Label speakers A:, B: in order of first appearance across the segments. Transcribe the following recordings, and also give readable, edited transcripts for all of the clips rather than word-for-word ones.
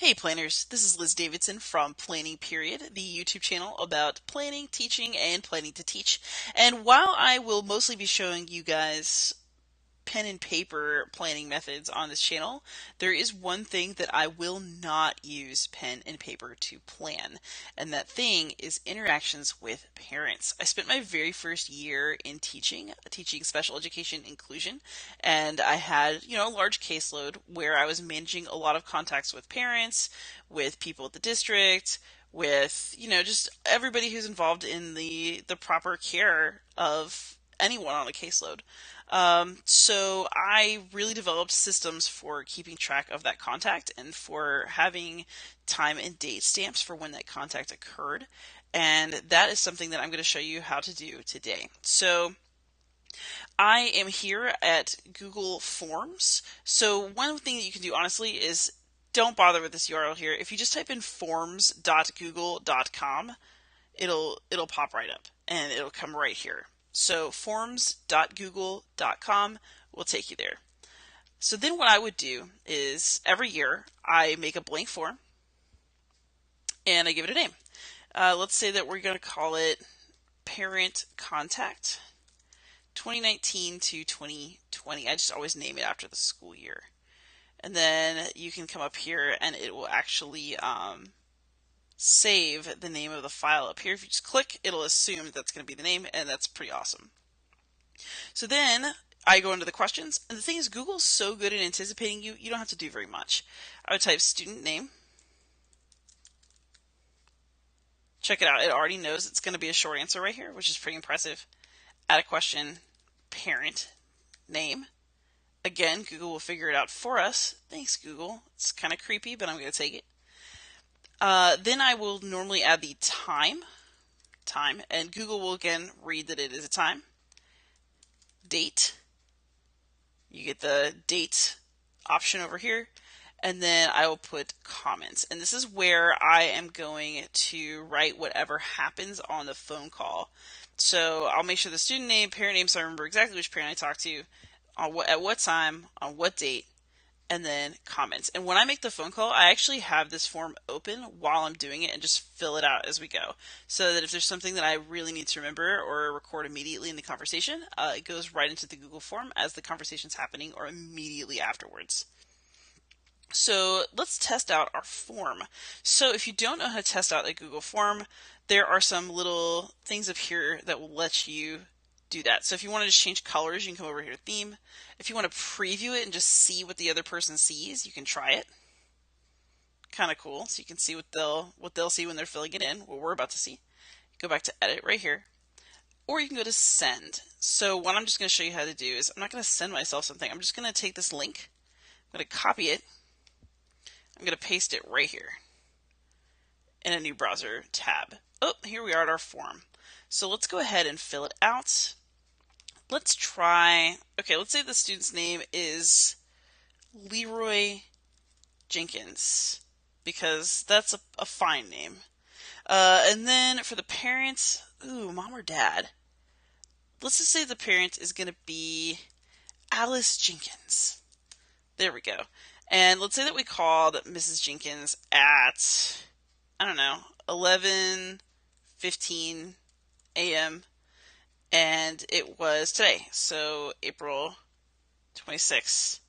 A: Hey planners, this is Liz Davidson from Planning Period, the YouTube channel about planning, teaching, and planning to teach. And while I will mostly be showing you guys pen and paper planning methods on this channel, there is one thing that I will not use pen and paper to plan, and that thing is interactions with parents. I spent my very first year in teaching special education inclusion, and I had, a large caseload where I was managing a lot of contacts with parents, with people at the district, with, just everybody who's involved in the proper care of anyone on a caseload. So I really developed systems for keeping track of that contact and for having time and date stamps for when that contact occurred. And that is something that I'm going to show you how to do today. So I am here at Google Forms. So one thing that you can do honestly is don't bother with this URL here. If you just type in forms.google.com, it'll pop right up and it'll come right here. So forms.google.com will take you there. So then what I would do is every year I make a blank form and I give it a name. Let's say that we're going to call it Parent Contact 2019 to 2020. I just always name it after the school year. And then you can come up here and it will actually save the name of the file up here. If you just click, it'll assume that's going to be the name, and that's pretty awesome. So then I go into the questions, and the thing is, Google's so good at anticipating you, you don't have to do very much. I would type student name. Check it out. It already knows it's going to be a short answer right here, which is pretty impressive. Add a question, parent name. Again, Google will figure it out for us. Thanks, Google. It's kind of creepy, but I'm going to take it. Then I will normally add the time, and Google will again read that it is a time. Date, you get the date option over here, and then I will put comments. And this is where I am going to write whatever happens on the phone call. So I'll make sure the student name, parent name, so I remember exactly which parent I talked to, at what time, on what date, and then comments. And when I make the phone call, I actually have this form open while I'm doing it and just fill it out as we go. So that if there's something that I really need to remember or record immediately in the conversation, it goes right into the Google form as the conversation's happening or immediately afterwards. So let's test out our form. So if you don't know how to test out a Google form, there are some little things up here that will let you do that. So if you want to just change colors, you can come over here to theme. If you want to preview it and just see what the other person sees, you can try it. Kind of cool. So you can see what they'll see when they're filling it in, what we're about to see. Go back to edit right here. Or you can go to send. So what I'm just going to show you how to do is I'm not going to send myself something. I'm just going to take this link. I'm going to copy it. I'm going to paste it right here in a new browser tab. Oh, here we are at our form. So let's go ahead and fill it out. Let's try, okay, let's say the student's name is Leroy Jenkins, because that's a fine name. And then for the parents, mom or dad. Let's just say the parent is going to be Alice Jenkins. There we go. And let's say that we called Mrs. Jenkins at, 11:15 a.m. and it was today, so April 26,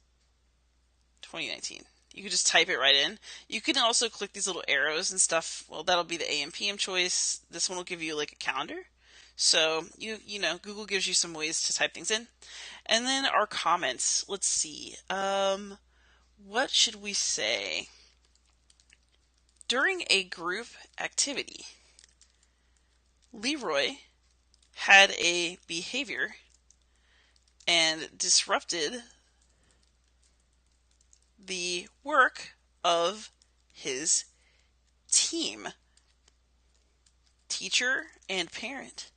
A: 2019. You can just type it right in. You can also click these little arrows and stuff. Well, that'll be the AM PM choice. This one will give you like a calendar. So Google gives you some ways to type things in. And then our comments. Let's see. What should we say? During a group activity, Leroy had a behavior and disrupted the work of his team. Teacher and parent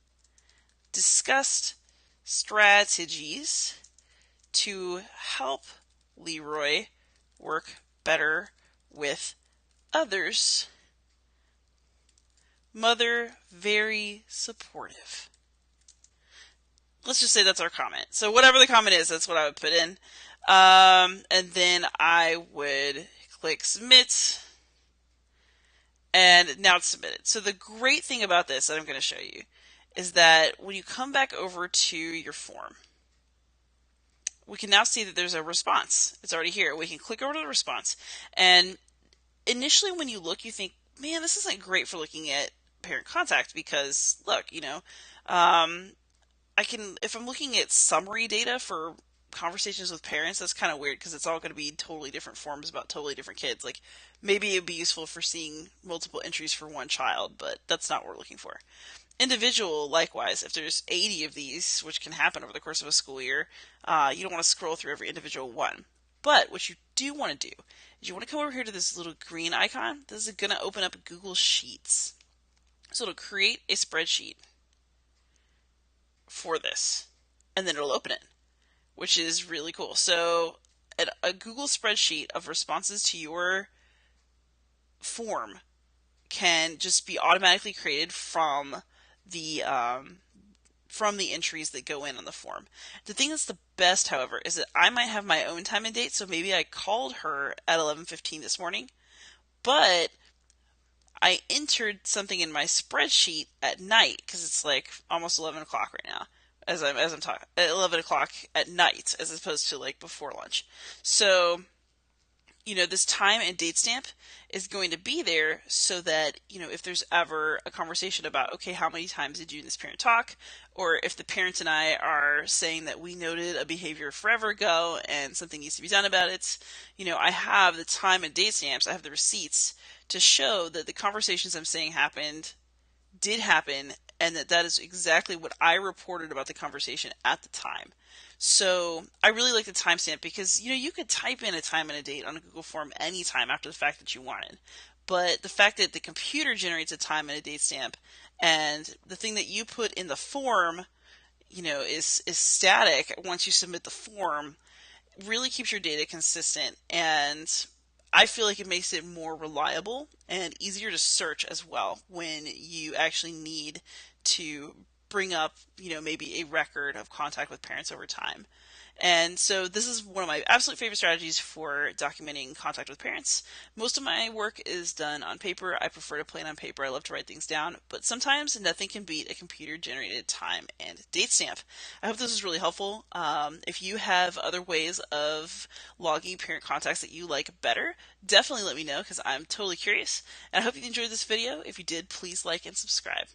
A: discussed strategies to help Leroy work better with others. Mother very supportive. Let's just say that's our comment. So whatever the comment is, that's what I would put in. And then I would click submit. And now it's submitted. So the great thing about this that I'm going to show you is that when you come back over to your form, we can now see that there's a response. It's already here. We can click over to the response. And initially when you look, you think, man, this isn't great for looking at parent contact because, look, I can, if I'm looking at summary data for conversations with parents, that's kind of weird because it's all going to be totally different forms about totally different kids. Like maybe it'd be useful for seeing multiple entries for one child, but that's not what we're looking for. Individual, likewise, if there's 80 of these, which can happen over the course of a school year, you don't want to scroll through every individual one. But what you do want to do is you want to come over here to this little green icon. This is going to open up Google Sheets. So it'll create a spreadsheet for this, and then it'll open it, which is really cool. So a Google spreadsheet of responses to your form can just be automatically created from the entries that go in on the form. The thing that's the best, however, is that I might have my own time and date, so maybe I called her at 11:15 this morning, but I entered something in my spreadsheet at night because it's like almost 11 o'clock right now as I'm talking at 11 o'clock at night as opposed to like before lunch. So this time and date stamp is going to be there so that, if there's ever a conversation about, okay, how many times did you and this parent talk? Or if the parent and I are saying that we noted a behavior forever ago and something needs to be done about it, I have the time and date stamps, I have the receipts to show that the conversations I'm saying did happen and that is exactly what I reported about the conversation at the time. So I really like the timestamp because you could type in a time and a date on a Google form anytime after the fact that you wanted. But the fact that the computer generates a time and a date stamp and the thing that you put in the form, is static once you submit the form really keeps your data consistent, and I feel like it makes it more reliable and easier to search as well when you actually need to bring up, maybe a record of contact with parents over time. And so this is one of my absolute favorite strategies for documenting contact with parents. Most of my work is done on paper. I prefer to plan on paper. I love to write things down, but sometimes nothing can beat a computer generated time and date stamp. I hope this was really helpful. If you have other ways of logging parent contacts that you like better, definitely let me know because I'm totally curious. And I hope you enjoyed this video. If you did, please like and subscribe.